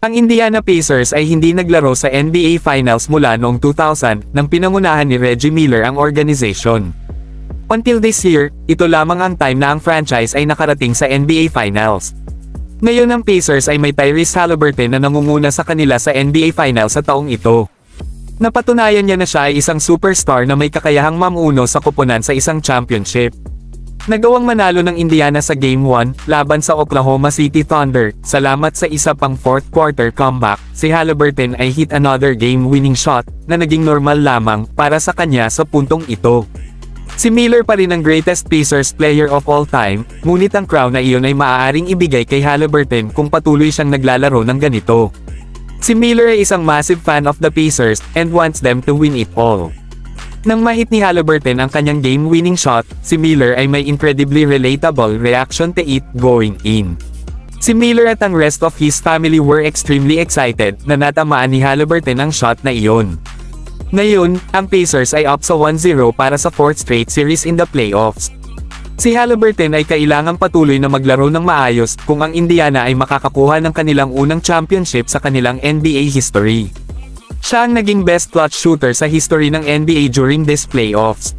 Ang Indiana Pacers ay hindi naglaro sa NBA Finals mula noong 2000 nang pinangunahan ni Reggie Miller ang organization. Until this year, ito lamang ang time na ang franchise ay nakarating sa NBA Finals. Ngayon ang Pacers ay may Tyrese Haliburton na nangunguna sa kanila sa NBA Finals sa taong ito. Napatunayan niya na siya ay isang superstar na may kakayahang mamuno sa koponan sa isang championship. Nagawang manalo ng Indiana sa Game 1 laban sa Oklahoma City Thunder. Salamat sa isa pang fourth quarter comeback, si Haliburton ay hit another game-winning shot na naging normal lamang para sa kanya sa puntong ito. Si Miller pa rin ang greatest Pacers player of all time, ngunit ang crown na iyon ay maaaring ibigay kay Haliburton kung patuloy siyang naglalaro ng ganito. Si Miller ay isang massive fan of the Pacers and wants them to win it all. Nang mahit ni Haliburton ang kanyang game-winning shot, si Miller ay may incredibly relatable reaction to it going in. Si Miller at ang rest of his family were extremely excited na natamaan ni Haliburton ang shot na iyon. Ngayon, ang Pacers ay up sa 1-0 para sa fourth straight series in the playoffs. Si Haliburton ay kailangang patuloy na maglaro ng maayos kung ang Indiana ay makakakuha ng kanilang unang championship sa kanilang NBA history. Siya ang naging best clutch shooter sa history ng NBA during these playoffs.